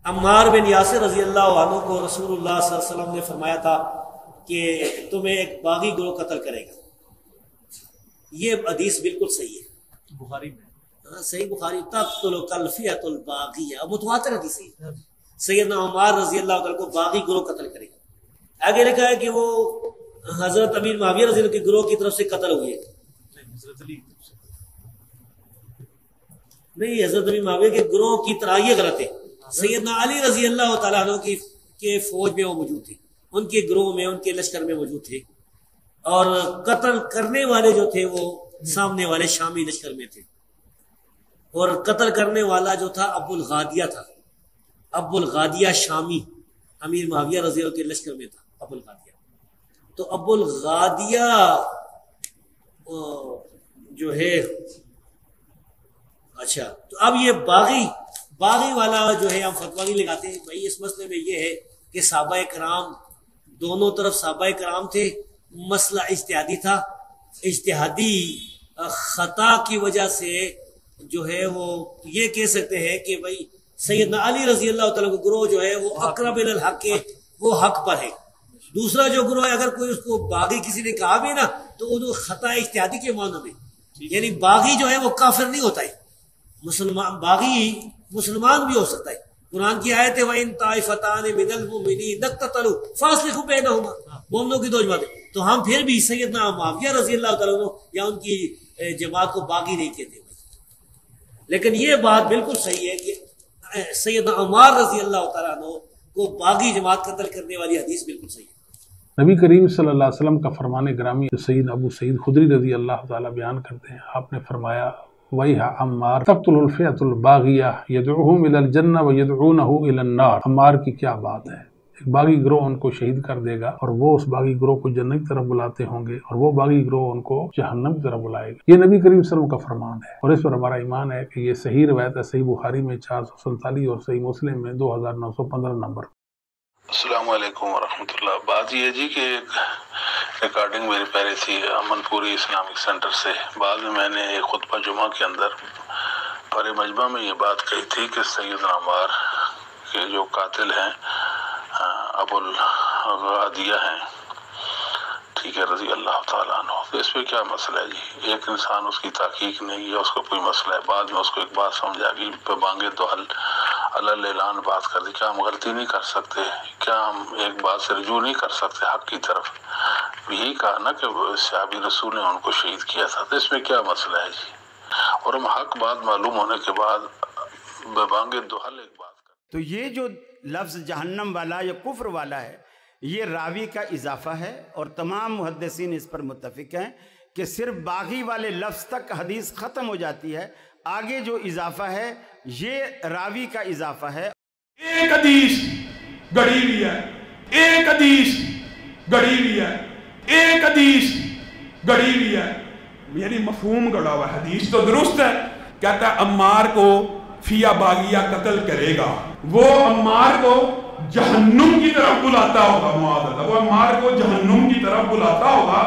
عمار بن یاسر رضی اللہ عنہ کو رسول اللہ صلی اللہ علیہ وسلم نے فرمایا تھا کہ تمہیں ایک باغی گروہ قتل کرے گا. یہ حدیث بالکل صحیح ہے, بخاری میں صحیح بخاری. تقتل الفئۃ الباغیہ, متواتر حدیث ہے. سیدنا عمار رضی اللہ عنہ کو باغی گروہ قتل کرے گا. آگے لکھا ہے کہ وہ حضرت امیر معاویہ رضی اللہ کے گروہ کی طرف سے قتل ہوئے. حضرت علی نہیں, حضرت امیر معاویہ کے گروہ کی طرح یہ غلط ہے. سیدنا علی رضی اللہ تعالیٰ عنہ کی فوج میں وہ موجود تھے, ان کے گروہ میں, ان کے لشکر میں موجود تھے, اور قتل کرنے والے جو تھے وہ سامنے والے شامی لشکر میں تھے. اور قتل کرنے والا جو تھا ابو الغادیہ تھا. ابو الغادیہ شامی امیر معاویہ رضی اللہ کے لشکر میں تھا. ابو الغادیہ تو ابو الغادیہ جو ہے, اچھا تو اب یہ باغی والا جو ہے ہم فتویٰ نہیں لگاتے ہیں بھائی. اس مسئلے میں یہ ہے کہ صحابہ کرام دونوں طرف صحابہ کرام تھے, مسئلہ اجتہادی تھا. اجتہادی خطا کی وجہ سے جو ہے وہ یہ کہہ سکتے ہیں کہ بھائی سیدنا علی رضی اللہ تعالیٰ کا گروہ جو ہے وہ اقرب الی الحق ہے, وہ حق پر ہے. دوسرا جو گروہ ہے اگر کوئی اس کو باغی کسی نے کہا بھی نا تو وہ خطا اجتہادی کے معنی میں, یعنی باغی جو ہے وہ کافر نہیں ہوتا ہے. مسلمان باغی مسلمان بھی ہو سکتا ہے. قرآن کی آیت ہے وَإِن طَائِفَتَانِ مِنَ الْمُؤْمِنِينَ اقْتَتَلُوا فَأَصْلِحُوا بَيْنَهُمَا. مومنوں کی دو جماعتیں, تو ہم پھر بھی سیدنا معاویہ رضی اللہ تعالیٰ عنہ یا ان کی جماعت کو باغی نہیں کہتے. لیکن یہ بات بالکل صحیح ہے کہ سیدنا عمار رضی اللہ تعالیٰ عنہ کو باغی جماعت قتل کرنے والی حدیث بالکل صحیح ہے. نبی کریم صلی اللہ علیہ وسلم کا فرمان گرامی سید ابو سعید خدری رضی اللہ تعالیٰ بیان کرتے ہیں. آپ نے فرمایا وَيْحَ عمار تقتل الفئۃ الباغیہ یدعوہم الی الجنہ ویدعونہ الی النار. عمار کی کیا بات ہے, ایک باغی گروہ ان کو شہید کر دے گا اور وہ اس باغی گروہ کو جنت کی طرف بلاتے ہوں گے, اور وہ باغی گروہ ان کو جہنم کی طرف بلائے گا. یہ نبی کریم صلی اللہ علیہ وسلم کا فرمان ہے, اور اس پر ہمارا ایمان ہے کہ یہ صحیح روایت ہے. صحیح بخاری میں 447 اور صحیح مسلم میں 2915 نمبر. السلام علیکم ورحمۃ اللہ. بات یہ جی کہ ایک ریکارڈنگ میری پہلے تھی امن پوری اسلامک سینٹر سے. بعد میں نے ایک خطبہ جمعہ کے اندر پر مجمع میں یہ بات کہی تھی کہ سیدنا عمار کے جو قاتل ہیں ابو الغادیہ ہیں, ٹھیک ہے, رضی اللہ تعالیٰ عنہ. تو اس پہ کیا مسئلہ ہے جی؟ ایک انسان اس کی تحقیق نہیں ہے, اس کو کوئی مسئلہ ہے, بعد میں اس کو ایک بات سمجھ آ گئی, پہ مانگے تو حل اللہ اعلان بات کر دی. کیا ہم غلطی نہیں کر سکتے؟ کیا ہم ایک بات سے رجوع نہیں کر سکتے حق کی طرف؟ یہی کہا نا کہ صحابی رسول نے ان کو شہید کیا تھا, تو اس میں کیا مسئلہ ہے جی؟ اور ہم حق بات معلوم ہونے کے بعد بے مانگے تو حل ایک بات کر. تو یہ جو لفظ جہنم والا یا کفر والا ہے یہ راوی کا اضافہ ہے, اور تمام محدثین اس پر متفق ہیں کہ صرف باغی والے لفظ تک حدیث ختم ہو جاتی ہے. آگے جو اضافہ ہے یہ راوی کا اضافہ ہے. ایک حدیث گڑی ہوئی ہے, ایک حدیث گڑی ہوئی ہے, ایک حدیث گڑی ہوئی ہے, یعنی مفہوم گڑا ہوا ہے. حدیث تو درست ہے, کہتا ہے عمار کو فیہ باغیہ قتل کرے گا, وہ عمار کو جہنم کی طرف بلاتا ہوگا. معاذ اللہ, وہ عمار کو جہنم کی طرف بلاتا ہوگا.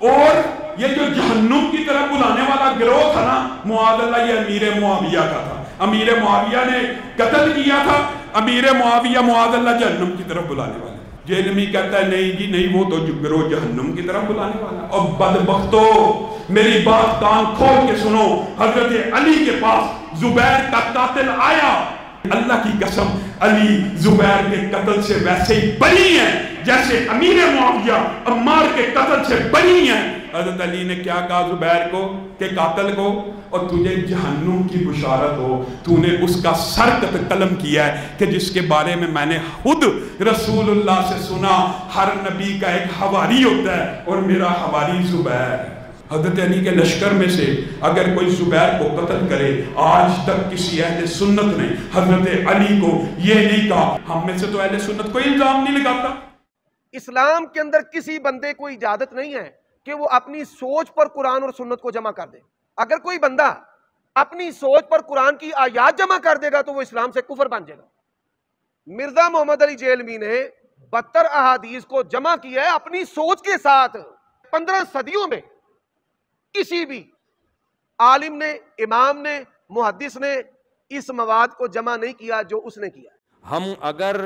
اور یہ جو جہنم کی طرف بلانے والا گروہ تھا نا معاذ اللہ, یہ امیر معاویہ کا تھا. امیر معاویہ نے قتل کیا تھا. امیر معاویہ معاذ اللہ جہنم کی طرف بلانے والا. جہنمی کہتا ہے نہیں جی نہیں, وہ تو گروہ جہنم کی طرف بلانے والا. اور بدبختو میری بات کان کھول کے سنو, حضرت علی کے پاس زبیر کا قاتل آیا. اللہ کی قسم علی زبیر کے قتل سے ویسے ہی بری ہیں جیسے امیر معاویہ عمار کے قتل سے بری ہیں. حضرت علی نے کیا کہا زبیر کو کہ قاتل کو, اور تجھے جہنم کی بشارت ہو, تو نے اس کا سر قلم کیا ہے کہ جس کے بارے میں نے خود رسول اللہ سے سنا ہر نبی کا ایک حواری ہوتا ہے, اور میرا حواری زبیر. حضرت علی کے لشکر میں سے اگر کوئی زبیر کو قتل کرے, آج تک کسی اہل سنت نے حضرت علی کو یہ نہیں کہا. ہم میں سے تو اہل سنت کوئی الزام نہیں لگاتا. اسلام کے اندر کسی بندے کو اجازت نہیں ہے کہ وہ اپنی سوچ پر قرآن اور سنت کو جمع کر دے. اگر کوئی بندہ اپنی سوچ پر قرآن کی آیات جمع کر دے گا تو وہ اسلام سے کفر بن جائے گا. مرزا محمد علی جیلمی نے 72 احادیث کو جمع کیا ہے اپنی سوچ کے ساتھ. 15 صدیوں میں کسی بھی عالم نے, امام نے, محدث نے اس مواد کو جمع نہیں کیا جو اس نے کیا. ہم اگر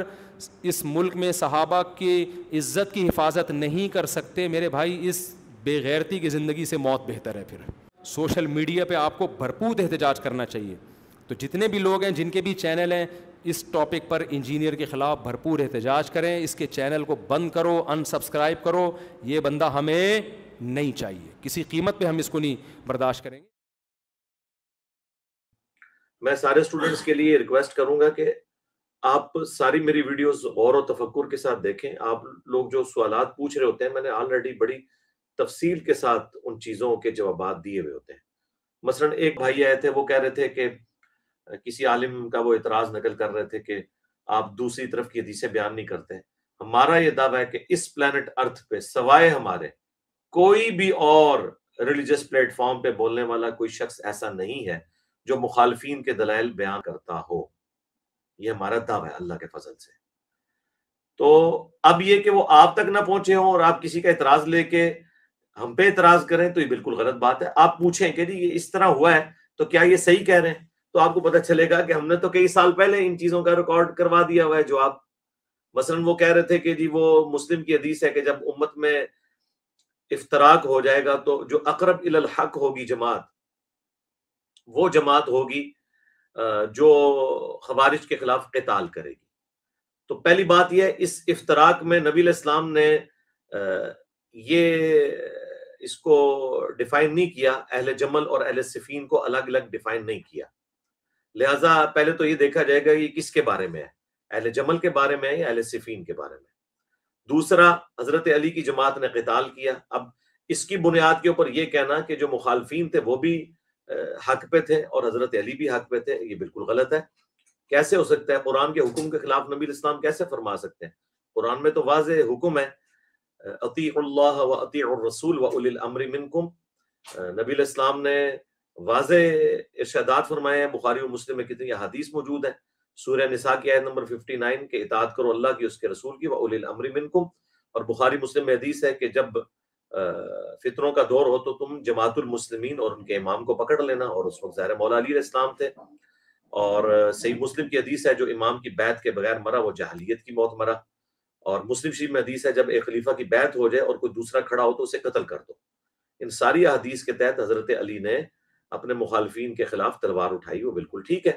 اس ملک میں صحابہ کی عزت کی حفاظت نہیں کر سکتے میرے بھائی، اس بے غیرتی کی زندگی سے موت بہتر ہے. پھر سوشل میڈیا پہ آپ کو بھرپور احتجاج کرنا چاہیے. تو جتنے بھی لوگ ہیں جن کے بھی چینل ہیں اس ٹاپک پر انجینئر کے خلاف بھرپور احتجاج کریں. اس کے چینل کو بند کرو، ان سبسکرائب کرو. یہ بندہ ہمیں نہیں چاہیے، کسی قیمت پہ ہم اس کو نہیں برداشت کریں گے. میں سارے اسٹوڈنٹس کے لیے ریکویسٹ کروں گا کہ آپ ساری میری ویڈیوز غور و تفکر کے ساتھ دیکھیں. آپ لوگ جو سوالات پوچھ رہے ہوتے ہیں میں نے آلریڈی بڑی تفصیل کے ساتھ ان چیزوں کے جوابات دیے ہوئے ہوتے ہیں. مثلا ایک بھائی آئے تھے، وہ کہہ رہے تھے کہ کسی عالم کا وہ اعتراض نقل کر رہے تھے کہ آپ دوسری طرف کی حدیثیں بیان نہیں کرتے. ہمارا یہ دعویٰ ہے کہ اس پلانٹ ارتھ پہ سوائے ہمارے کوئی بھی اور ریلیجس پلیٹ فارم پہ بولنے والا کوئی شخص ایسا نہیں ہے جو مخالفین کے دلائل بیان کرتا ہو. یہ ہمارا دعویٰ ہے اللہ کے فضل سے. تو اب یہ کہ وہ آپ تک نہ پہنچے ہوں اور آپ کسی کا اعتراض لے کے ہم پہ اعتراض کریں تو یہ بالکل غلط بات ہے. آپ پوچھیں کہ جی یہ اس طرح ہوا ہے تو کیا یہ صحیح کہہ رہے ہیں، تو آپ کو پتہ چلے گا کہ ہم نے تو کئی سال پہلے ان چیزوں کا ریکارڈ کروا دیا ہوا ہے. جو آپ مثلا وہ کہہ رہے تھے کہ جی وہ مسلم کی حدیث ہے کہ جب امت میں افتراق ہو جائے گا تو جو اقرب الی الحق ہوگی جماعت، وہ جماعت ہوگی جو خوارج کے خلاف قتال کرے گی. تو پہلی بات یہ ہے اس افتراق میں نبی علیہ السلام نے یہ اس کو ڈیفائن نہیں کیا، اہل جمل اور اہل صفین کو الگ الگ ڈیفائن نہیں کیا. لہٰذا پہلے تو یہ دیکھا جائے گا یہ کس کے بارے میں ہے، اہل جمل کے بارے میں ہے یا اہل صفین کے بارے میں. دوسرا، حضرت علی کی جماعت نے قتال کیا. اب اس کی بنیاد کے اوپر یہ کہنا کہ جو مخالفین تھے وہ بھی حق پہ تھے اور حضرت علی بھی حق پہ تھے، یہ بالکل غلط ہے. کیسے ہو سکتا ہے؟ قرآن کے حکم کے خلاف نبی علیہ السلام کیسے فرما سکتے ہیں؟ قرآن میں تو واضح حکم ہے، اطیعوا اللہ و اطیعوا الرسول و اولی الامر منکم. نبی علیہ السلام نے واضح ارشادات فرمائے ہیں. بخاری و مسلم میں کتنی احادیث موجود ہیں. سورہ نساء کی آیت نمبر 59 کہ اطاعت کرو اللہ کی، اس کے رسول کی، و اولی الامر منکم. اور بخاری مسلم میں حدیث ہے کہ جب فتنوں کا دور ہو تو تم جماعت المسلمین اور ان کے امام کو پکڑ لینا. اور اس وقت ظاہر مولا علی علیہ السلام تھے. اور صحیح مسلم کی حدیث ہے جو امام کی بیعت کے بغیر مرا وہ جاہلیت کی موت مرا. اور مسلم شریف میں حدیث ہے جب ایک خلیفہ کی بیعت ہو جائے اور کوئی دوسرا کھڑا ہو تو اسے قتل کر دو. ان ساری احادیث کے تحت حضرت علی نے اپنے مخالفین کے خلاف تلوار اٹھائی، وہ بالکل ٹھیک ہے.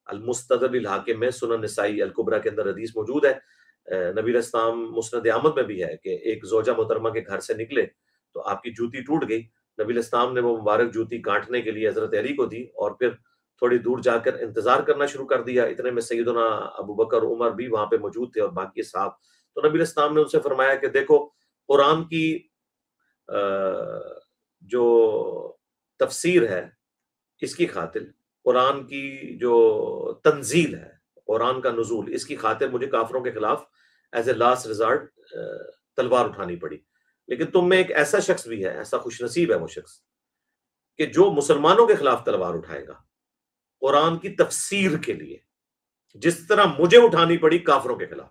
المستدرک الحاکم میں، سنن نسائی الکبریٰ کے اندر حدیث موجود ہے. نبی علیہ السلام مسند احمد میں بھی ہے کہ ایک زوجہ محترمہ کے گھر سے نکلے تو آپ کی جوتی ٹوٹ گئی. نبی علیہ السلام نے وہ مبارک جوتی کاٹنے کے لیے حضرت علی کو دی اور پھر تھوڑی دور جا کر انتظار کرنا شروع کر دیا. اتنے میں سیدنا ابو بکر عمر بھی وہاں پہ موجود تھے اور باقی صحاب. تو نبی علیہ السلام نے ان سے فرمایا کہ دیکھو قرآن کی جو تفسیر ہے اس کی خاطر، قرآن کی جو تنزیل ہے، قرآن کا نزول، اس کی خاطر مجھے کافروں کے خلاف ایز اے لاسٹ ریزارٹ تلوار اٹھانی پڑی. لیکن تم میں ایک ایسا شخص بھی ہے، ایسا خوش نصیب ہے وہ شخص کہ جو مسلمانوں کے خلاف تلوار اٹھائے گا قرآن کی تفسیر کے لیے، جس طرح مجھے اٹھانی پڑی کافروں کے خلاف.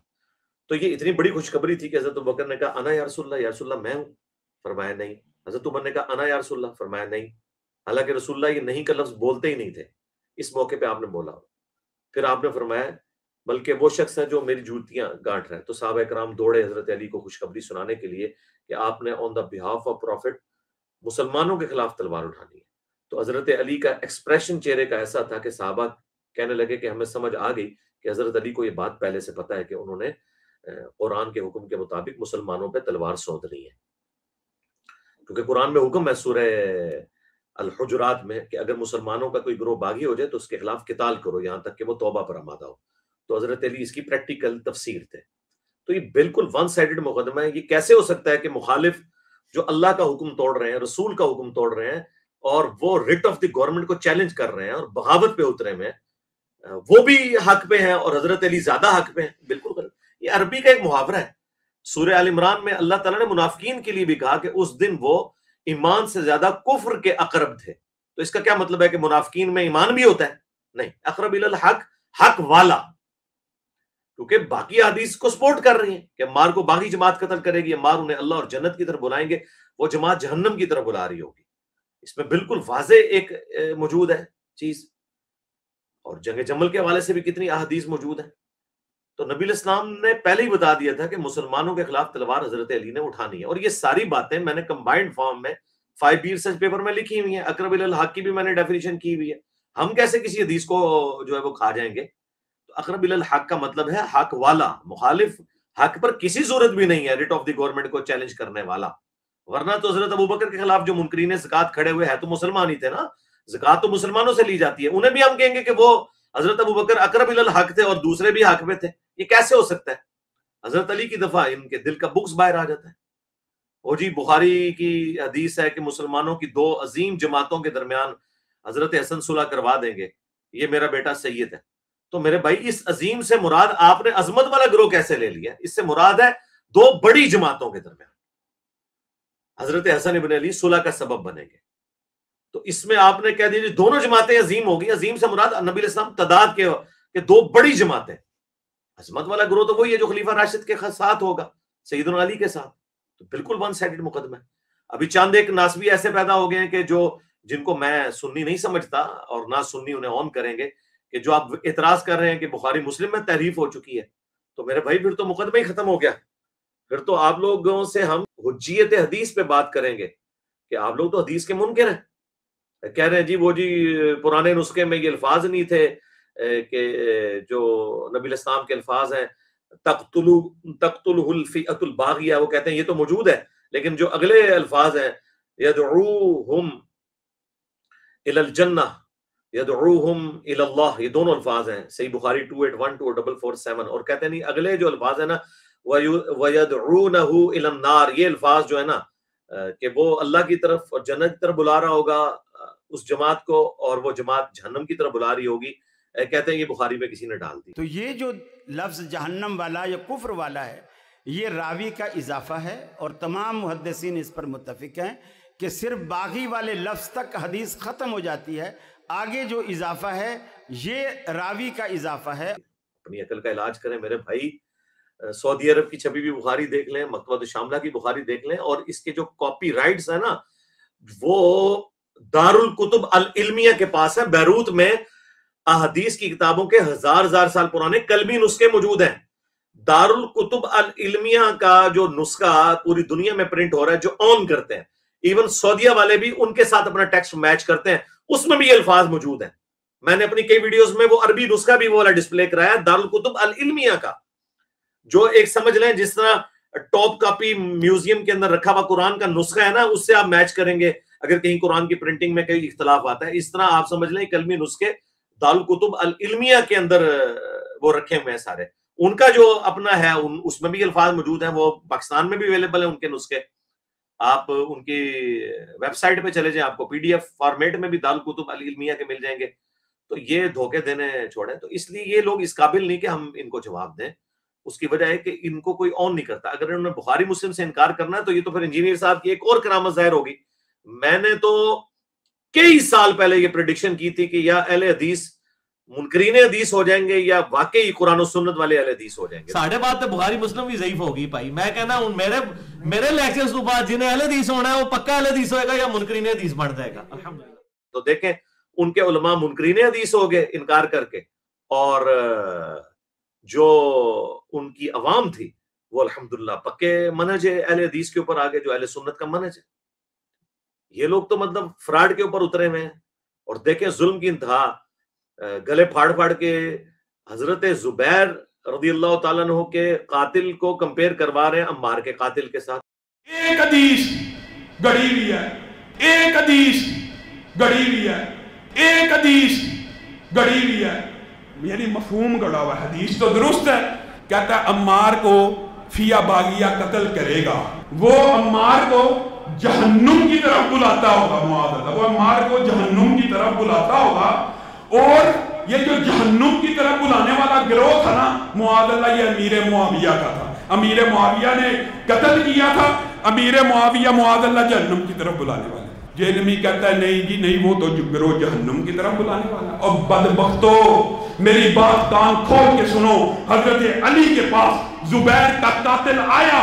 تو یہ اتنی بڑی خوشخبری تھی کہ حضرت ابوبکر نے کہا انا یا رسول اللہ، یا رسول اللہ میں ہوں؟ فرمایا نہیں. حضرت عمر نے کہا انا یا رسول اللہ، فرمایا نہیں. حالانکہ رسول اللہ یہ نہیں کا لفظ بولتے ہی نہیں تھے، اس موقع پہ آپ نے بولا. پھر آپ نے فرمایا بلکہ وہ شخص ہے جو میری جوتیاں گانٹ رہا ہے. تو صحابہ کرام دوڑے حضرت علی کو خوشخبری سنانے کے لیے کہ آپ نے آن دا بہاف آف پروفٹ مسلمانوں کے خلاف تلوار اٹھانی ہے. تو حضرت علی کا ایکسپریشن چہرے کا ایسا تھا کہ صحابہ کہنے لگے کہ ہمیں سمجھ آ گئی کہ حضرت علی کو یہ بات پہلے سے پتہ ہے کہ انہوں نے قرآن کے حکم کے مطابق مسلمانوں پہ تلوار سونتنی ہے. کیونکہ قرآن میں حکم ہے سورہ الحجرات میں کہ اگر مسلمانوں کا کوئی گروہ باغی ہو جائے تو اس کے خلاف قتال کرو یہاں تک کہ وہ توبہ پر آمادہ ہو. تو حضرت علی اس کی پریکٹیکل تفسیر تھے. تو یہ بالکل ون سائیڈڈ مقدمہ ہے. یہ کیسے ہو سکتا ہے کہ مخالف جو اللہ کا حکم توڑ رہے ہیں، رسول کا حکم توڑ رہے ہیں اور وہ ریٹ آف دی گورنمنٹ کو چیلنج کر رہے ہیں اور بغاوت پہ اترے میں، وہ بھی حق پہ ہیں اور حضرت علی زیادہ حق پہ ہیں؟ بالکل غلط. یہ عربی کا ایک محاورہ ہے. سورہ آل عمران میں اللہ تعالیٰ نے منافقین کے لیے بھی کہا کہ اس دن وہ ایمان سے زیادہ کفر کے اقرب تھے. تو اس کا کیا مطلب ہے کہ منافقین میں ایمان بھی ہوتا ہے؟ نہیں. اقرب الی الحق، حق والا، کیونکہ باقی حدیث کو سپورٹ کر رہی ہیں کہ مار کو باغی جماعت قتل کرے گی، مار انہیں اللہ اور جنت کی طرف بلائیں گے، وہ جماعت جہنم کی طرف بلا رہی ہوگی. اس میں بالکل واضح ایک موجود ہے چیز. اور جنگ جمل کے حوالے سے بھی کتنی احادیث موجود ہیں. تو نبی علیہ السلام نے پہلے ہی بتا دیا تھا کہ مسلمانوں کے خلاف تلوار حضرت علی نے اٹھانی ہے، اور یہ ساری باتیں میں نے کمبائنڈ فارم میں 5B ریسرچ پیپر میں لکھی ہوئی ہیں، اقرب الی الحق کی بھی میں نے ڈیفینیشن کی ہوئی ہے۔ ہم کیسے کسی حدیث کو جو ہے وہ کھا جائیں گے؟ تو اقرب الی الحق کا مطلب ہے حق والا، مخالف حق پر کسی صورت بھی نہیں ہے ریٹ آف دی گورنمنٹ کو چیلنج کرنے والا، ورنہ تو حضرت ابوبکر کے خلاف جو منکرین زکوٰۃ کھڑے ہوئے ہیں تو مسلمان ہی تھے نا، زکوٰۃ تو مسلمانوں سے لی جاتی ہے، انہیں بھی ہم کہیں گے کہ وہ حضرت ابوبکر اقرب الی الحق تھے اور دوسرے بھی حق پہ تھے؟ یہ کیسے ہو سکتا ہے؟ حضرت علی کی دفعہ ان کے دل کا بغض باہر آ جاتا ہے۔ اور جی بخاری کی حدیث ہے کہ مسلمانوں کی 2 عظیم جماعتوں کے درمیان حضرت حسن صلح کروا دیں گے، یہ میرا بیٹا سید ہے۔ تو میرے بھائی اس عظیم سے مراد آپ نے عظمت والا گروہ کیسے لے لیا؟ اس سے مراد ہے 2 بڑی جماعتوں کے درمیان حضرت حسن ابن علی صلح کا سبب بنیں گے۔ تو اس میں آپ نے کہہ دیا دونوں جماعتیں عظیم ہوگی، عظیم سے مراد نبی علیہ السلام تعداد کے 2 بڑی جماعتیں، عظمت والا گروہ تو وہی ہے جو خلیفہ راشد کے ساتھ ہوگا، سیدنا علی کے ساتھ، تو بالکل ون سائیڈڈ مقدمہ ہے۔ ابھی چند ایک ناسبی ایسے پیدا ہو گئے ہیں کہ جن کو میں سنی نہیں سمجھتا اور نہ سنی انہیں آن کریں گے، کہ جو آپ اعتراض کر رہے ہیں کہ بخاری مسلم میں تحریف ہو چکی ہے، تو میرے بھائی پھر تو مقدمہ ہی ختم ہو گیا، پھر تو آپ لوگوں سے ہم حجیت حدیث پہ بات کریں گے کہ آپ لوگ تو حدیث کے منکر ہیں، کہہ رہے ہیں جی وہ جی پرانے نسخے میں یہ الفاظ نہیں تھے کہ جو نبی علیہ السلام کے الفاظ ہیں تقتلہ الفئۃ الباغیہ، وہ کہتے ہیں یہ تو موجود ہے، لیکن جو اگلے الفاظ ہیں یدعوہم الی الجنہ یدعوہم الی اللہ، یہ دونوں الفاظ ہیں صحیح بخاری 2812 اور 447، اور کہتے ہیں نہیں اگلے جو الفاظ ہیں نا وَيَدْعُونَهُ إِلَى النَّارِ، یہ الفاظ جو ہے نا کہ وہ اللہ کی طرف اور جنت کی طرف بلا رہا ہوگا اس جماعت کو، اور وہ جماعت جہنم کی طرف بلا رہی ہوگی، کہتے ہیں یہ بخاری میں کسی نے ڈال دی۔ تو یہ جو لفظ جہنم والا یا کفر والا ہے یہ راوی کا اضافہ ہے، اور تمام محدثین اس پر متفق ہیں کہ صرف باغی والے لفظ تک حدیث ختم ہو جاتی ہے، آگے جو اضافہ ہے یہ راوی کا اضافہ ہے۔ اپنی عقل کا علاج کریں میرے بھائی، سعودی عرب کی چھپی ہوئی بخاری دیکھ لیں، مکتبۃ الشاملہ کی بخاری دیکھ لیں، اور اس کے جو کاپی رائٹس ہیں نا وہ دارالکتب العلمیہ کے پاس ہے، بیروت میں احادیث کی کتابوں کے ہزار سال پرانے قلمی نسخے موجود ہیں۔ دارالکتب العلمیہ کا جو نسخہ پوری دنیا میں پرنٹ ہو رہا ہے، جو آن کرتے ہیں، ایون سعودیہ والے بھی ان کے ساتھ اپنا ٹیکسٹ میچ کرتے ہیں، اس میں بھی یہ الفاظ موجود ہیں۔ میں نے اپنی کئی ویڈیوز میں وہ عربی نسخہ بھی وہ والا ڈسپلے کرایا دارالکتب العلمیہ کا، جو ایک سمجھ لیں جس طرح ٹاپ کاپی میوزیم کے اندر رکھا ہوا قرآن کا نسخہ ہے نا، اس سے آپ میچ کریں گے اگر کہیں قرآن کی پرنٹنگ میں کئی اختلاف آتا ہے، اس طرح آپ سمجھ لیں قلمی نسخے دارالکتب العلمیہ کے اندر وہ رکھے ہوئے ہیں سارے، ان کا جو اپنا ہے اس میں بھی الفاظ موجود ہیں، وہ پاکستان میں بھی اویلیبل ہیں ان کے نسخے، آپ ان کی ویب سائٹ پہ چلے جائیں، آپ کو PDF فارمیٹ میں بھی دارالکتب العلمیہ کے مل جائیں گے۔ تو یہ دھوکے دینے چھوڑیں، تو اس لیے یہ لوگ اس قابل نہیں کہ ہم ان کو جواب دیں، اس کی وجہ ہے کہ ان کو کوئی آن نہیں کرتا۔ اگر انہوں نے بخاری مسلم سے انکار کرنا ہے تو یہ تو پھر انجینئر صاحب کی ایک اور کرامت ظاہر ہوگی۔ میں نے تو کئی سال پہلے یہ پریڈکشن کی تھی کہ یا اہل حدیث منکرین حدیث ہو جائیں گے یا واقعی قرآن و سنت والے اہل حدیث ہو جائیں گے۔ ساڑھے بات تو بخاری مسلم بھی ضعیف ہوگی بھائی، میں کہنا ہوں میرے لیکچرز تو بعد جنہیں اہل حدیث ہونا ہے وہ پکا اہل حدیث ہوئے گا یا منکرین حدیث بن جائے گا۔ الحمدللہ۔ تو دیکھیں ان کے علماء منکرین حدیث ہو گئے انکار کر کے، اور جو ان کی عوام تھی وہ الحمدللہ پکے منہج اہل حدیث کے اوپر آگے، جو اہل سنت کا منہج ہے۔ یہ لوگ تو مطلب فراڈ کے اوپر اترے ہوئے ہیں، اور دیکھیں ظلم کی انتہا، گلے پھاڑ پھاڑ کے حضرت زبیر رضی اللہ تعالیٰ عنہ کے قاتل کو کمپیئر کروا رہے ہیں عمار کے قاتل کے ساتھ۔ ایک حدیث گڑی ہوئی ہے، ایک حدیث گڑی ہوئی ہے، ایک حدیث گڑی ہوئی ہے، یعنی مفہوم گڑا ہوا ہے۔ حدیث تو درست ہے، کہتا ہے عمار کو فیا باغیہ قتل کرے گا، وہ عمار کو جہنم کی طرف بلاتا ہوگا، معاذ اللہ، وہ عمار کو جہنم کی طرف بلاتا ہوگا، اور یہ جو جہنم کی طرف بلانے والا گروہ تھا نا معاذ اللہ، یہ امیر معاویہ کا تھا۔ امیر معاویہ نے قتل کیا تھا، امیر معاویہ معاذ اللہ جہنم کی طرف بلانے والا۔ جہنمی کہتا ہے نہیں جی نہیں، وہ تو گروہ جہنم کی طرف بلانے والا۔ اور بدبختو میری بات کان کھول کے سنو، حضرت علی کے پاس زبیر کا قاتل آیا،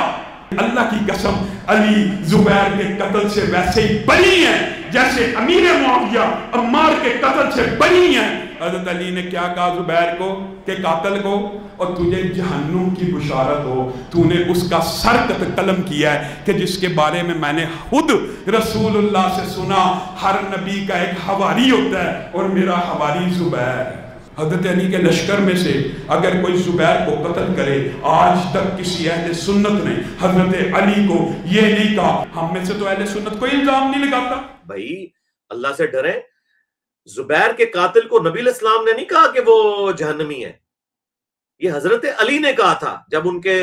اللہ کی قسم علی زبیر کے قتل سے ویسے ہی بری ہیں جیسے امیر معاویہ عمار کے قتل سے بری ہیں۔ حضرت علی نے کیا کہا زبیر کو کہ قاتل کو، اور تجھے جہنم کی بشارت ہو، تو نے اس کا سر قلم کیا ہے کہ جس کے بارے میں نے خود رسول اللہ سے سنا، ہر نبی کا ایک حواری ہوتا ہے اور میرا حواری زبیر ہے۔ حضرت علی کے لشکر میں سے اگر کوئی زبیر کو قتل کرے، آج تک کسی اہل سنت نے حضرت علی کو یہ نہیں کہا، ہم میں سے تو اہل سنت کوئی الزام نہیں لگاتا۔ بھائی اللہ سے ڈریں، زبیر کے قاتل کو نبی علیہ السلام نے نہیں کہا کہ وہ جہنمی ہے، یہ حضرت علی نے کہا تھا جب ان کے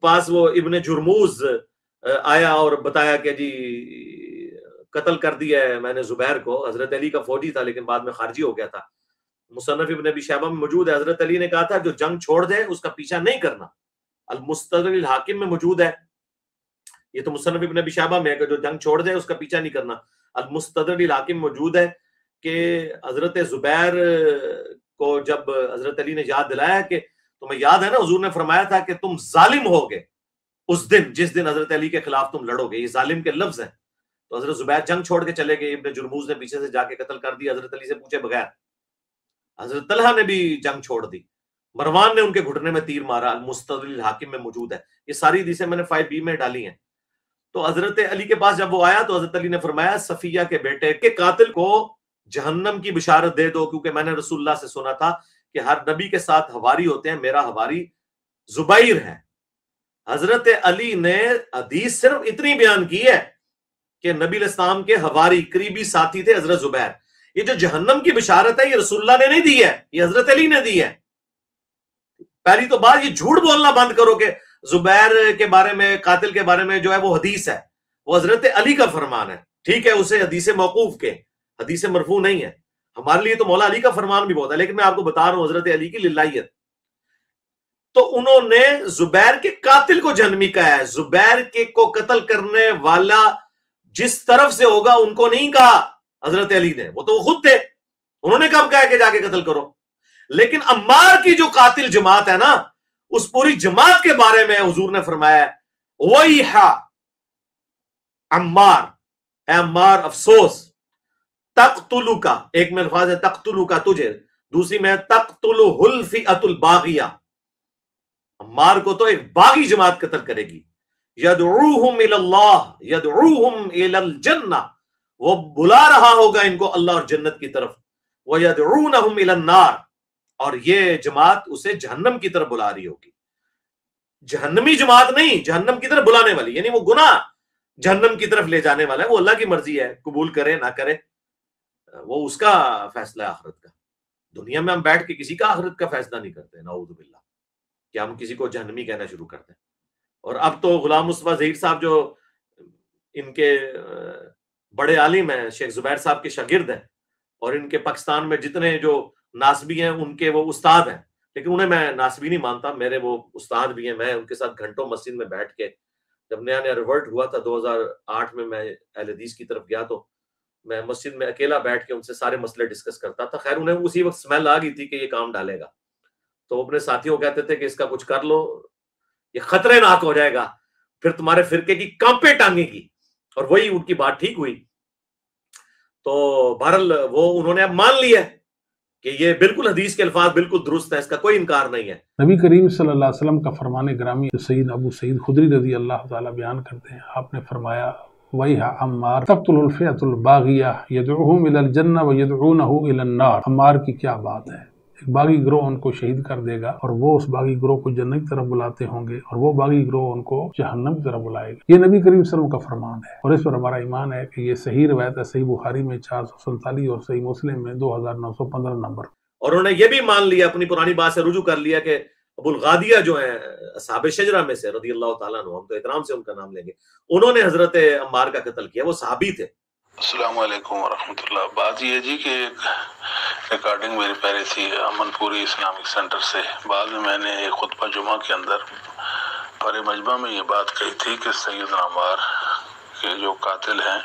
پاس وہ ابن جرموز آیا اور بتایا کہ جی قتل کر دیا ہے میں نے زبیر کو۔ حضرت علی کا فوجی تھا لیکن بعد میں خارجی ہو گیا تھا، مصنف ابن ابی شیبہ میں موجود ہے۔ حضرت علی نے کہا تھا جو جنگ چھوڑ دے اس کا پیچھا نہیں کرنا، المستدرک الحاکم میں موجود ہے، یہ تو مصنف ابن ابی شیبہ میں ہے کہ جو جنگ چھوڑ دے اس کا پیچھا نہیں کرنا۔ المستدرک الحاکم موجود ہے کہ حضرت زبیر کو جب حضرت علی نے یاد دلایا کہ تمہیں یاد ہے نا حضور نے فرمایا تھا کہ تم ظالم ہوگے اس دن جس دن حضرت علی کے خلاف تم لڑو گے، یہ ظالم کے لفظ ہیں، تو حضرت زبیر جنگ چھوڑ کے چلے گئے، ابن جرموز نے پیچھے سے جا کے قتل کر دیا حضرت علی سے پوچھے بغیر۔ حضرت طلحہ نے بھی جنگ چھوڑ دی، مروان نے ان کے گھٹنے میں تیر مارا، المستدرک الحاکم میں موجود ہے، یہ ساری حدیثیں میں نے 5B میں ڈالی ہیں۔ تو حضرت علی کے پاس جب وہ آیا تو حضرت علی نے فرمایا صفیہ کے بیٹے کے قاتل کو جہنم کی بشارت دے دو، کیونکہ میں نے رسول اللہ سے سنا تھا کہ ہر نبی کے ساتھ حواری ہوتے ہیں، میرا حواری زبیر ہے۔ حضرت علی نے حدیث صرف اتنی بیان کی ہے کہ نبی علیہ السلام کے حواری قریبی ساتھی تھے حضرت زبیر۔ یہ جو جہنم کی بشارت ہے یہ رسول اللہ نے نہیں دی ہے، یہ حضرت علی نے دی ہے۔ پہلی تو بات یہ جھوٹ بولنا بند کرو کہ زبیر کے بارے میں، قاتل کے بارے میں جو ہے وہ حدیث ہے، وہ حضرت علی کا فرمان ہے، ٹھیک ہے، اسے حدیث موقوف کے، حدیث مرفوع نہیں ہے۔ ہمارے لیے تو مولا علی کا فرمان بھی بہت ہے، لیکن میں آپ کو بتا رہا ہوں حضرت علی کی للہیت۔ تو انہوں نے زبیر کے قاتل کو جہنمی کہا ہے، زبیر کے کو قتل کرنے والا جس طرف سے ہوگا ان کو نہیں کہا حضرت علی نے، وہ تو خود تھے، انہوں نے کب کہا کہ جا کے قتل کرو۔ لیکن عمار کی جو قاتل جماعت ہے نا، اس پوری جماعت کے بارے میں حضور نے فرمایا وَيْحَ عمار، اے عمار افسوس، تقتلک، ایک میں الفاظ ہے تقتلک تجھے، دوسری میں تقتلہ الفئۃ الباغیہ، عمار کو تو ایک باغی جماعت قتل کرے گی، یدعوہم الی اللہ یدعوہم الی الجنہ، وہ بلا رہا ہوگا ان کو اللہ اور جنت کی طرف، وَيَدْعُونَهُمْ إِلَى النَّارِ، اور یہ جماعت اسے جہنم کی طرف بلا رہی ہوگی۔ جہنمی جماعت نہیں، جہنم کی طرف بلانے والی، یعنی وہ گناہ جہنم کی طرف لے جانے والا ہے، وہ اللہ کی مرضی ہے، قبول کرے نہ کرے وہ اس کا فیصلہ ہے آخرت کا۔ دنیا میں ہم بیٹھ کے کسی کا آخرت کا فیصلہ نہیں کرتے، نعوذ باللہ، کہ ہم کسی کو جہنمی کہنا شروع کرتے ہیں۔ اور اب تو غلام مصطفیٰ ظہیر صاحب جو ان کے بڑے عالم ہیں، شیخ زبیر صاحب کے شاگرد ہیں، اور ان کے پاکستان میں جتنے جو ناسبی ہیں ان کے وہ استاد ہیں، لیکن انہیں میں ناسبی نہیں مانتا، میرے وہ استاد بھی ہیں، میں ان کے ساتھ گھنٹوں مسجد میں بیٹھ کے، جب نیا نیا ریورٹ ہوا تھا 2008 میں اہل حدیث کی طرف گیا تو میں مسجد میں اکیلا بیٹھ کے ان سے سارے مسئلے ڈسکس کرتا تھا۔ خیر انہیں اسی وقت سمیل آ گئی تھی کہ یہ کام ڈالے گا، تو اپنے ساتھیوں کہتے تھے کہ اس کا کچھ کر لو، یہ خطرے ناک ہو جائے گا، پھر تمہارے فرقے کی کانپیں ٹانگے گی، اور وہی ان کی بات ٹھیک ہوئی۔ تو بہرحال وہ انہوں نے اب مان لیا کہ یہ بالکل حدیث کے الفاظ بالکل درست ہے، اس کا کوئی انکار نہیں ہے۔ نبی کریم صلی اللہ علیہ وسلم کا فرمان گرامی سید ابو سعید خدری رضی اللہ تعالیٰ بیان کرتے ہیں، آپ نے فرمایا وَيْحَ عمار تقتل الفئۃ الباغیہ یدعوہم الی الجنہ ویدعونہ الی النار۔ عمار کی کیا بات ہے، ایک باغی گروہ ان کو شہید کر دے گا اور وہ اس باغی گروہ کو جنت کی طرف بلاتے ہوں گے، اور وہ باغی گروہ ان کو جہنم کی طرف بلائے گا۔ یہ نبی کریم صلی اللہ علیہ وسلم کا فرمان ہے، اور اس پر ہمارا ایمان ہے کہ یہ صحیح روایت ہے، صحیح بخاری میں 447 اور صحیح مسلم میں 2915 نمبر۔ اور انہوں نے یہ بھی مان لیا، اپنی پرانی بات سے رجوع کر لیا کہ ابو الغادیہ جو ہیں اصحاب شجرہ میں سے رضی اللہ تعالیٰ عنہ، ہم تو احترام سے ان کا نام لیں گے، انہوں نے حضرت عمار کا قتل کیا، وہ صحابی تھے۔ السلام علیکم ورحمۃ اللہ۔ بات یہ جی کہ ایک ریکارڈنگ میری پہلے تھی امن پوری اسلامک سینٹر سے، بعد میں نے ایک خطبہ جمعہ کے اندر پر مجمع میں یہ بات کہی تھی کہ سیدنا عمار کے جو قاتل ہیں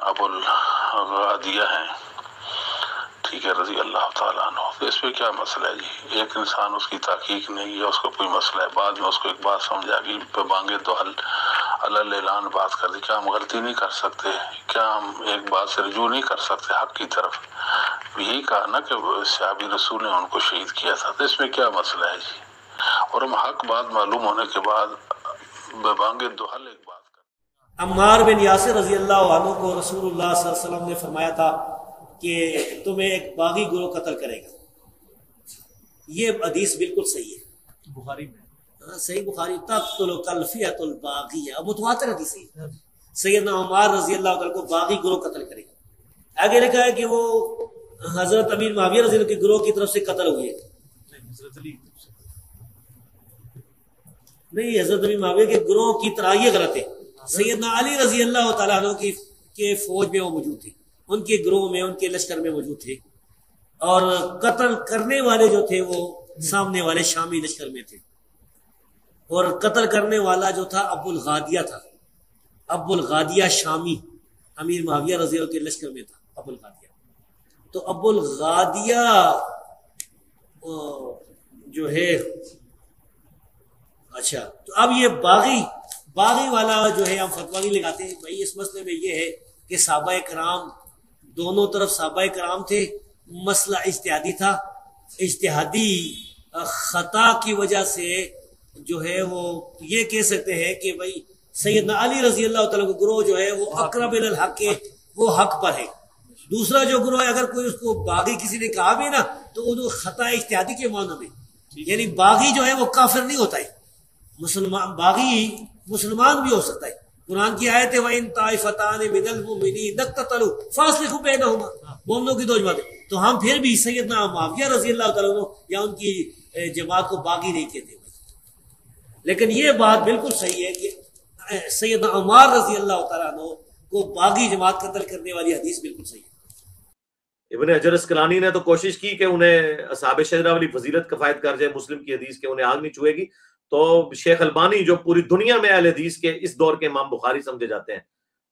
ابو الغادیہ ہیں، ٹھیک ہے، رضی اللہ تعالیٰ عنہ، تو اس پہ کیا مسئلہ ہے جی؟ ایک انسان اس کی تحقیق نہیں ہے، اس کو کوئی مسئلہ ہے، بعد میں اس کو ایک بات سمجھ آ گئی، پہ بانگے دو حل اللہ اعلان بات کر دی، کیا ہم غلطی نہیں کر سکتے؟ کیا ہم ایک بات سے رجوع نہیں کر سکتے حق کی طرف؟ یہی کہا نا کہ صحابی رسول نے ان کو شہید کیا تھا، تو اس میں کیا مسئلہ ہے جی؟ اور ہم حق بات معلوم ہونے کے بعد ببانگ دہل ایک بات کر. عمار بن یاسر رضی اللہ عنہ کو رسول اللہ صلی اللہ علیہ وسلم نے فرمایا تھا کہ تمہیں ایک باغی گروہ قتل کرے گا. یہ حدیث بالکل صحیح ہے، بخاری میں صحیح بخاری. تقتل الفئۃ الباغیہ، متواتر حدیث ہے. سیدنا عمار رضی اللہ عنہ کو باغی گروہ قتل کرے گا. آگے لکھا ہے کہ وہ حضرت امیر معاویہ رضی اللہ کے گروہ کی طرف سے قتل ہوئے. نہیں، حضرت علی نہیں، حضرت امیر معاویہ کے گروہ کی طرح یہ غلط ہے. سیدنا علی رضی اللہ تعالیٰ عنہ کے فوج میں وہ موجود تھے، ان کے گروہ میں، ان کے لشکر میں موجود تھے. اور قتل کرنے والے جو تھے وہ سامنے والے شامی لشکر میں تھے. اور قتل کرنے والا جو تھا ابو الغادیہ تھا. ابو الغادیہ شامی امیر معاویہ رضی اللہ کے لشکر میں تھا. ابو الغادیہ، تو ابو الغادیہ جو ہے، اچھا، تو اب یہ باغی والا جو ہے ہم فتویٰ نہیں لگاتے ہیں. بھائی اس مسئلے میں یہ ہے کہ صحابہ کرام دونوں طرف صحابہ کرام تھے، مسئلہ اجتہادی تھا. اجتہادی خطا کی وجہ سے جو ہے وہ یہ کہہ سکتے ہیں کہ بھائی سیدنا علی رضی اللہ تعالیٰ کا گروہ جو ہے وہ اقرب الحق ہے، وہ حق پر ہے. دوسرا جو گروہ ہے، اگر کوئی اس کو باغی کسی نے کہا بھی نا تو وہ خطا اجتہادی کے معنی میں، یعنی باغی جو ہے وہ کافر نہیں ہوتا ہے. باغی مسلمان بھی ہو سکتا ہے. قرآن کی آیت ہے وَإِن طَائِفَتَانِ مِنَ الْمُؤْمِنِينَ اقْتَتَلُوا فَأَصْلِحُوا بَيْنَهُمَا. مومنوں کی دو جماعتیں، تو ہم پھر بھی سیدنا معاویہ رضی اللہ تعالیٰ عنہ یا ان کی جماعت کو باغی نہیں کہتے. لیکن یہ بات بالکل صحیح ہے کہ سیدنا عمار رضی اللہ تعالیٰ عنہ کو باغی جماعت قتل کرنے والی حدیث بالکل صحیح ہے. ابن حجر اسقلانی نے تو کوشش کی کہ انہیں اصحاب شجرہ والی فضیلت کفایت کر جائے مسلم کی حدیث کے انہیں آگ نہیں چھوئے گی. تو شیخ البانی جو پوری دنیا میں اہل حدیث کے اس دور کے امام بخاری سمجھے جاتے ہیں،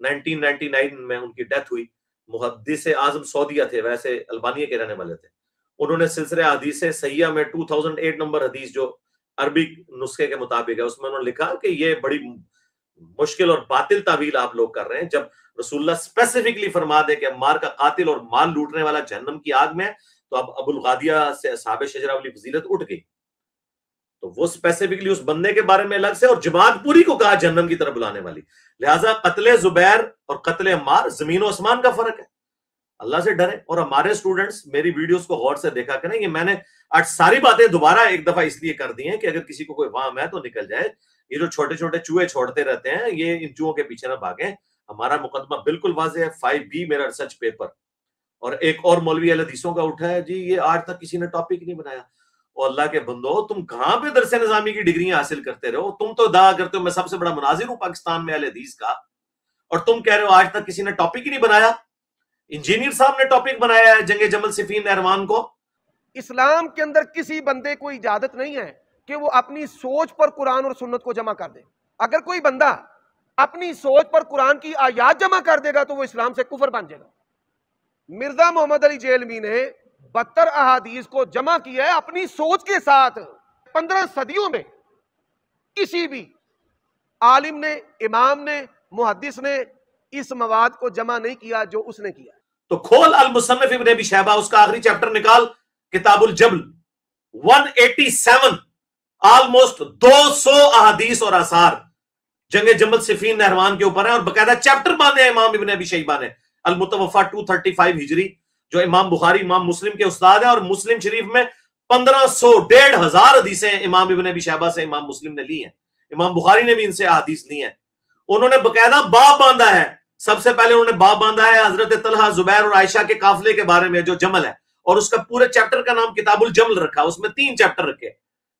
1999 میں ان کی ڈیتھ ہوئی. محدث اعظم سعودیہ تھے، ویسے البانیہ کے رہنے والے تھے. انہوں نے سلسلہ حدیث صحیحہ میں 2008 نمبر حدیث جو عربی نسخے کے مطابق ہے، اس میں انہوں نے لکھا کہ یہ بڑی مشکل اور باطل تعویل آپ لوگ کر رہے ہیں. جب رسول اللہ اسپیسیفکلی فرما دے کہ عمار کا قاتل اور مال لوٹنے والا جہنم کی آگ میں ہے، تو اب ابو الغادیہ سے اصحاب شجرہ والی فضیلت اٹھ گئی. تو وہ اسپیسیفکلی اس بندے کے بارے میں الگ سے، اور جماعت پوری کو کہا جہنم کی طرف بلانے والی. لہٰذا قتل زبیر اور قتل عمار زمین و آسمان کا فرق ہے. اللہ سے ڈریں. اور ہمارے اسٹوڈنٹس میری ویڈیوز کو غور سے دیکھا کریں. یہ میں نے آج ساری باتیں دوبارہ ایک دفعہ اس لیے کر دی ہیں کہ اگر کسی کو کوئی وہم ہے تو نکل جائے. یہ جو چھوٹے چھوٹے چوہے چھوڑتے رہتے ہیں، یہ ان چوہوں کے پیچھے نہ بھاگیں. ہمارا مقدمہ بالکل واضح ہے، 5B میرا ریسرچ پیپر. اور ایک اور مولوی اہل حدیثوں کا اٹھا ہے جی یہ آج تک کسی نے ٹاپک نہیں بنایا. اور اللہ کے بندو، تم کہاں پہ درس نظامی کی ڈگریاں حاصل کرتے رہو؟ تم تو دعا کرتے ہو میں سب سے بڑا مناظر ہوں پاکستان میں اہل حدیث کا، اور تم کہہ رہے ہو آج تک کسی نے ٹاپک ہی نہیں بنایا. انجینئر صاحب نے ٹاپک بنایا ہے جنگ جمل صفین نہروان کو. اسلام کے اندر کسی بندے کو اجازت نہیں ہے کہ وہ اپنی سوچ پر قرآن اور سنت کو جمع کر دے. اگر کوئی بندہ اپنی سوچ پر قرآن کی آیات جمع کر دے گا تو وہ اسلام سے کفر بن جائے گا. مرزا محمد علی جیلمی نے 72 احادیث کو جمع کیا ہے اپنی سوچ کے ساتھ. 15 صدیوں میں کسی بھی عالم نے، امام نے، محدث نے اس مواد کو جمع نہیں کیا جو اس نے کیا. تو کھول المصنف ابن ابی شیبہ، اس کا آخری چیپٹر نکال، کتاب الجبل، 187 آلموسٹ 200 احادیث اور آثار جنگ جمل صفین نہروان کے اوپر ہیں، اور باقاعدہ چیپٹر باندھے ہیں امام ابن ابی شیبہ نے. المتوفا 235 ہجری، جو امام بخاری امام مسلم کے استاد ہیں، اور مسلم شریف میں 1500 1500 حدیثیں امام ابن ابی شیبہ سے امام مسلم نے لی ہیں. امام بخاری نے بھی ان سے احادیث لی ہیں. انہوں نے باقاعدہ باب باندھا ہے. سب سے پہلے انہوں نے باب باندھا ہے حضرت طلحہ، زبیر اور عائشہ کے قافلے کے بارے میں جو جمل ہے، اور اس کا پورے چیپٹر کا نام کتاب الجمل رکھا. اس میں 3 چیپٹر رکھے.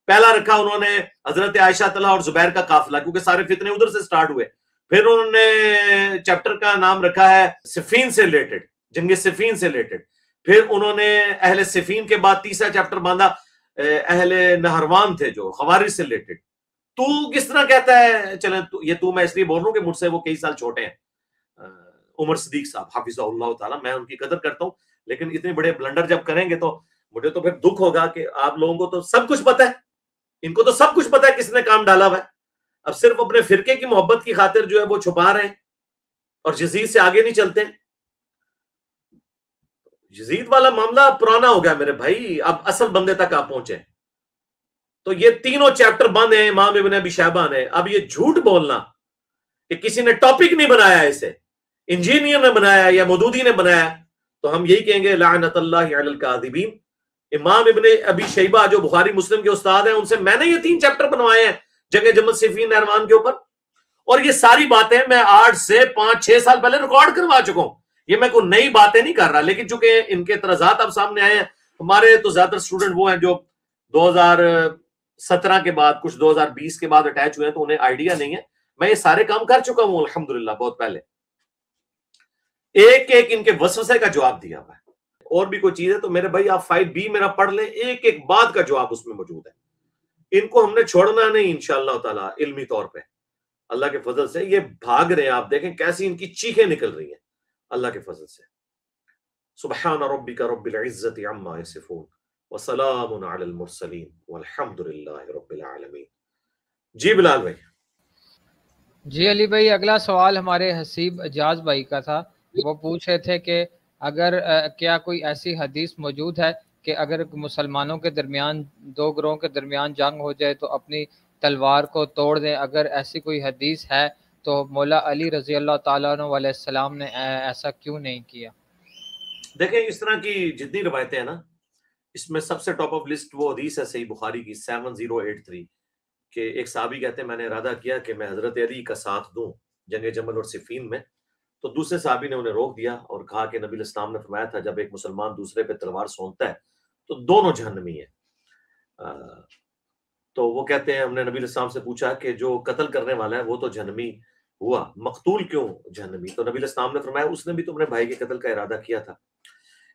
پہلا رکھا انہوں نے حضرت عائشہ، طلحہ اور زبیر کا قافلہ، کیونکہ سارے فتنے ادھر سے سٹارٹ ہوئے. پھر انہوں نے چیپٹر کا نام رکھا ہے صفین سے ریلیٹڈ، جنگ صفین سے ریلیٹڈ. پھر انہوں نے اہل صفین کے بعد تیسرا چیپٹر باندھا اہل نہروان تھے جو خوارج سے ریلیٹڈ. تو کس طرح کہتا ہے، چلیں یہ تو میں اس لیے بول رہا ہوں کہ مجھ سے وہ کئی سال چھوٹے ہیں، عمر صدیق صاحب حافظہ اللہ تعالیٰ، میں ان کی قدر کرتا ہوں، لیکن اتنے بڑے بلنڈر جب کریں گے تو مجھے تو پھر دکھ ہوگا کہ آپ لوگوں کو تو سب کچھ پتا ہے، ان کو تو سب کچھ پتا ہے کس نے کام ڈالا ہوا ہے. اب صرف اپنے فرقے کی محبت کی خاطر جو ہے وہ چھپا رہے ہیں اور جزیر سے آگے نہیں چلتے. یزید والا معاملہ پرانا ہو گیا میرے بھائی، اب اصل بندے تک آپ پہنچے. تو یہ تینوں چیپٹر بند ہیں امام ابن ابی شیبہ نے. اب یہ جھوٹ بولنا کہ کسی نے ٹاپک نہیں بنایا، اسے انجینئر نے بنایا یا مودودی نے بنایا، تو ہم یہی کہیں گے لعنت اللہ علی الکاذبین. امام ابن ابی شیبہ جو بخاری مسلم کے استاد ہیں، ان سے میں نے یہ 3 چیپٹر بنوائے ہیں جنگ جمل صفین نہروان کے اوپر. اور یہ ساری باتیں میں 8 سے 5-6 سال پہلے ریکارڈ کروا چکا ہوں. یہ میں کوئی نئی باتیں نہیں کر رہا، لیکن چونکہ ان کے اعتراضات اب سامنے آئے ہیں. ہمارے تو زیادہ تر اسٹوڈنٹ وہ ہیں جو 2017 کے بعد، کچھ 2020 کے بعد اٹیچ ہوئے ہیں، تو انہیں آئیڈیا نہیں ہے. میں یہ سارے کام کر چکا ہوں الحمدللہ بہت پہلے. ایک ایک ان کے وسوسے کا جواب دیا ہوا ہے. اور بھی کوئی چیز ہے تو میرے بھائی آپ 5B میرا پڑھ لیں، ایک ایک بات کا جواب اس میں موجود ہے. ان کو ہم نے چھوڑنا نہیں انشاءاللہ تعالی علمی طور پہ. اللہ کے فضل سے یہ بھاگ رہے ہیں، آپ دیکھیں کیسی ان کی چیخیں نکل رہی ہیں اللہ کے فضل سے. سبحان ربک رب العزت عما یصفون وسلام علی المرسلین والحمد للہ رب العالمین. جی بلال بھائی. جی علی بھائی، اگلا سوال ہمارے حسیب اجاز بھائی کا تھا. وہ پوچھ رہے تھے کہ اگر کیا کوئی ایسی حدیث موجود ہے کہ اگر مسلمانوں کے درمیان 2 گروہوں کے درمیان جنگ ہو جائے تو اپنی تلوار کو توڑ دیں. اگر ایسی کوئی حدیث ہے تو مولا علی رضی اللہ تعالیٰ عنہ علیہ السلام نے ایسا کیوں نہیں کیا؟ دیکھیں اس طرح کی جتنی روایتیں ہیں نا، اس میں سب سے ٹاپ آف لسٹ وہ حدیث ہے صحیح بخاری کی 7083 کہ ایک صحابی کہتے ہیں میں نے ارادہ کیا کہ میں حضرت علی کا ساتھ دوں جنگ جمل اور صفین میں. تو دوسرے صحابی نے انہیں روک دیا اور کہا کہ نبی الاسلام نے فرمایا تھا جب ایک مسلمان دوسرے پہ تلوار سونتتا ہے تو دونوں جہنمی ہیں. تو وہ کہتے ہیں ہم نے نبی الاسلام سے پوچھا کہ جو قتل کرنے والا ہے وہ تو جہنمی ہوا، مقتول کیوں جہنمی؟ تو نبی الاسلام نے فرمایا اس نے بھی تمہارے بھائی کے قتل کا ارادہ کیا تھا.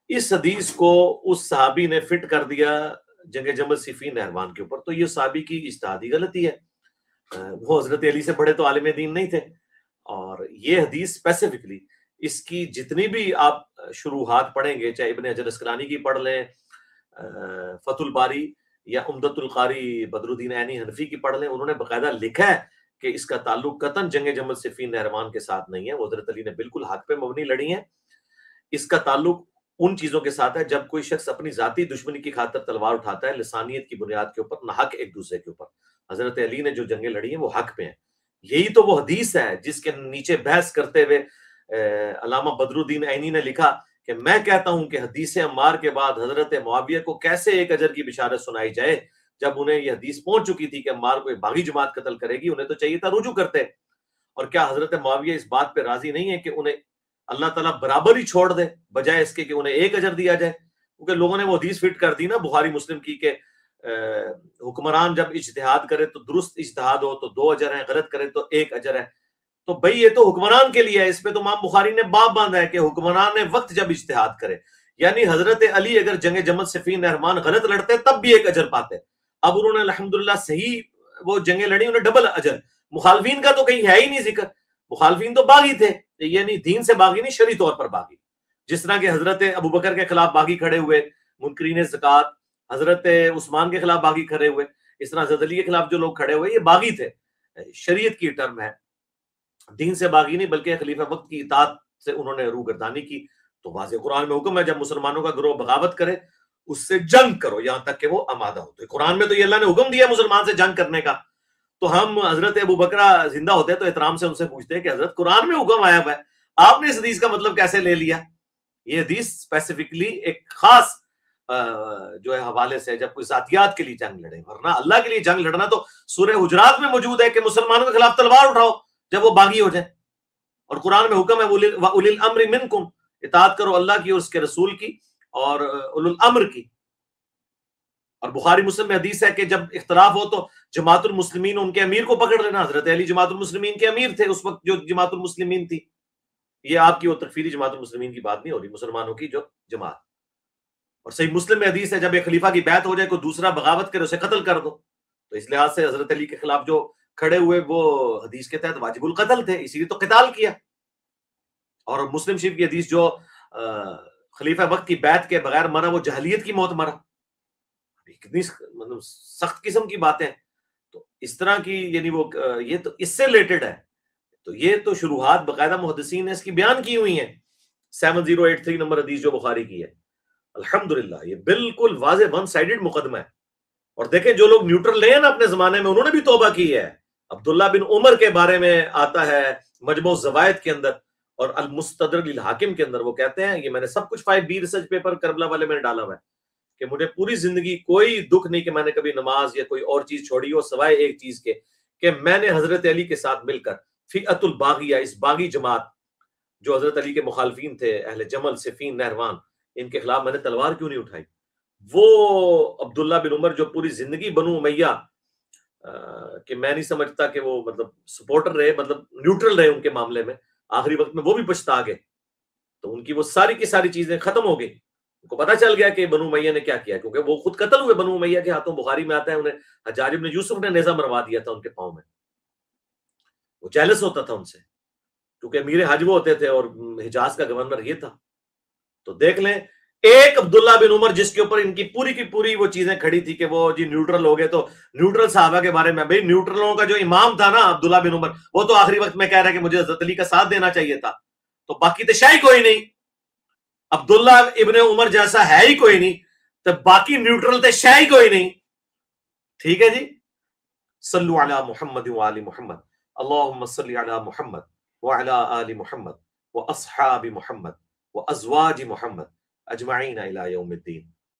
اس حدیث کو اس صحابی نے فٹ کر دیا جنگ جمل صفین نہروان کے اوپر. تو یہ صحابی کی اجتہادی غلطی ہے. وہ حضرت علی سے بڑے تو عالم دین نہیں تھے. اور یہ حدیث اسپیسیفکلی اس کی جتنی بھی آپ شروحات پڑھیں گے، چاہے ابن حجر اسقلانی کی پڑھ لیں، فتح الباری یا عمدۃ القاری بدر الدین عینی حنفی کی پڑھ لیں، انہوں نے باقاعدہ لکھا ہے کہ اس کا تعلق قطعاً جنگ جمل صفین نہروان کے ساتھ نہیں ہے. وہ حضرت علی نے بالکل حق پہ مبنی لڑی ہیں. اس کا تعلق ان چیزوں کے ساتھ ہے جب کوئی شخص اپنی ذاتی دشمنی کی خاطر تلوار اٹھاتا ہے لسانیت کی بنیاد کے اوپر، نہ حق ایک دوسرے کے اوپر. حضرت علی نے جو جنگیں لڑی ہیں وہ حق پہ ہیں. یہی تو وہ حدیث ہے جس کے نیچے بحث کرتے ہوئے علامہ بدر الدین عینی نے لکھا کہ میں کہتا ہوں کہ حدیث عمار کے بعد حضرت معاویہ کو کیسے ایک اجر کی بشارت سنائی جائے جب انہیں یہ حدیث پہنچ چکی تھی کہ عمار کو ایک باغی جماعت قتل کرے گی. انہیں تو چاہیے تھا رجوع کرتے. اور کیا حضرت معاویہ اس بات پہ راضی نہیں ہے کہ انہیں اللہ تعالیٰ برابر ہی چھوڑ دے بجائے اس کے کہ انہیں ایک اجر دیا جائے؟ کیونکہ لوگوں نے وہ حدیث فٹ کر دی نا بخاری مسلم کی کہ حکمران جب اجتہاد کرے تو درست اجتہاد ہو تو 2 اجر ہیں، غلط کرے تو 1 اجر ہے. تو بھئی یہ تو حکمران کے لیے ہے. اس پہ تو امام بخاری نے باب باندھا ہے کہ حکمران وقت جب اجتہاد کرے، یعنی حضرت علی اگر جنگ جمل صفین نہروان غلط لڑتے تب بھی 1 اجر پاتے. اب انہوں نے الحمدللہ صحیح وہ جنگیں لڑی، انہیں ڈبل اجر. مخالفین کا تو کہیں ہے ہی نہیں ذکر. مخالفین تو باغی تھے، یعنی دین سے باغی نہیں، شرعی طور پر باغی. جس طرح کہ حضرت ابو بکر کے خلاف باغی کھڑے ہوئے منکرین زکوٰۃ، حضرت عثمان کے خلاف باغی کھڑے ہوئے، اس طرح حضرت علی کے خلاف جو لوگ کھڑے ہوئے یہ باغی تھے. شریعت کی ٹرم ہے، دین سے باغی نہیں بلکہ خلیفہ وقت کی اطاعت سے انہوں نے روگردانی کی. تو واضح قرآن میں حکم ہے جب مسلمانوں کا گروہ بغاوت کرے اس سے جنگ کرو یہاں تک کہ وہ آمادہ ہو. تو قرآن میں تو یہ اللہ نے حکم دیا مسلمان سے جنگ کرنے کا. تو ہم حضرت ابو بکرہ زندہ ہوتے تو احترام سے ان سے پوچھتے ہیں کہ حضرت قرآن میں حکم آیا ہوا ہے، آپ نے اس حدیث کا مطلب کیسے لے لیا؟ یہ حدیث اسپیسیفکلی ایک خاص جو ہے حوالے سے جب کوئی ذاتیات کے لیے جنگ لڑے، ورنہ اللہ کے لیے جنگ لڑنا تو سورہ حجرات میں موجود ہے کہ مسلمانوں کے خلاف تلوار اٹھاؤ جب وہ باغی ہو جائیں. اور قرآن میں حکم ہے وَأُولِي الْأَمْرِ مِنْكُمْ، اطاعت کرو اللہ کی اور اس کے رسول کی اور اولو الامر کی. اور بخاری مسلم میں حدیث ہے کہ جب اختلاف ہو تو جماعت المسلمین ان کے امیر کو پکڑ لینا. حضرت علی جماعت المسلمین کے امیر تھے اس وقت جو جماعت المسلمین تھی. یہ آپ کی وہ تکفیری جماعت المسلمین کی بات نہیں ہو رہی، مسلمانوں کی جو جماعت. اور صحیح مسلم میں حدیث ہے جب ایک خلیفہ کی بیعت ہو جائے کوئی دوسرا بغاوت کرے اسے قتل کر دو. تو اس لحاظ سے حضرت علی کے خلاف جو کھڑے ہوئے وہ حدیث کے تحت واجب القتل تھے، اسی لیے تو قتال کیا. اور مسلم شریف کی حدیث جو خلیفہ وقت کی بیعت کے بغیر مرا وہ جہلیت کی موت مرا. کتنی مطلب سخت قسم کی باتیں. تو اس طرح کی یعنی وہ یہ تو اس سے ریلیٹڈ ہے. تو یہ تو شروحات باقاعدہ محدثین نے اس کی بیان کی ہوئی ہیں. 7083 نمبر حدیث جو بخاری کی ہے الحمدللہ یہ بالکل واضح ون سائیڈڈ مقدمہ ہے. اور دیکھیں جو لوگ نیوٹرل لے ہیں نا اپنے زمانے میں، انہوں نے بھی توبہ کی ہے. عبداللہ بن عمر کے بارے میں آتا ہے مجموع الزوائد کے اندر اور المستدرک للحاکم کے اندر، وہ کہتے ہیں، یہ میں نے سب کچھ 5B ریسرچ پیپر کربلا والے میں ڈالا ہوا ہے، کہ مجھے پوری زندگی کوئی دکھ نہیں کہ میں نے کبھی نماز یا کوئی اور چیز چھوڑی ہو سوائے ایک چیز کے کہ میں نے حضرت علی کے ساتھ مل کر فئۃ الباغیہ، اس باغی جماعت جو حضرت علی کے مخالفین تھے، اہل جمل، صفین، نہروان، ان کے خلاف میں نے تلوار کیوں نہیں اٹھائی. وہ عبداللہ بن عمر جو پوری زندگی بنو امیہ کہ میں نہیں سمجھتا کہ وہ مطلب سپورٹر رہے، مطلب نیوٹرل رہے ان کے معاملے میں، آخری وقت میں وہ بھی پچھتا گئے. تو ان کی وہ ساری کی ساری چیزیں ختم ہو گئی. ان کو پتا چل گیا کہ بنو امیہ نے کیا کیا، کیونکہ وہ خود قتل ہوئے بنو امیہ کے ہاتھوں. بخاری میں آتا ہے انہیں حجاج بن یوسف نے نیزہ مروا دیا تھا ان کے پاؤں میں. وہ جیلس ہوتا تھا ان سے، کیونکہ امیر حج وہ ہوتے تھے اور حجاز کا گورنر یہ تھا. تو دیکھ لیں ایک عبداللہ بن عمر جس کے اوپر ان کی پوری وہ چیزیں کھڑی تھی کہ وہ جی نیوٹرل ہو گئے. تو نیوٹرل صحابہ کے بارے میں، بھئی نیوٹرلوں کا جو امام تھا نا عبداللہ بن عمر، وہ تو آخری وقت میں کہہ رہا ہے کہ مجھے حضرت علی کا ساتھ دینا چاہیے تھا. تو باقی تو شاہی کوئی نہیں، عبداللہ ابن عمر جیسا ہے ہی کوئی نہیں، تو باقی نیوٹرل تو شاہی کوئی نہیں. ٹھیک ہے جی. صلو علی محمد وآل محمد، اللہم صلی علی محمد وعلی آل محمد واصحاب محمد وازواج محمد اجمعین الی یوم الدین.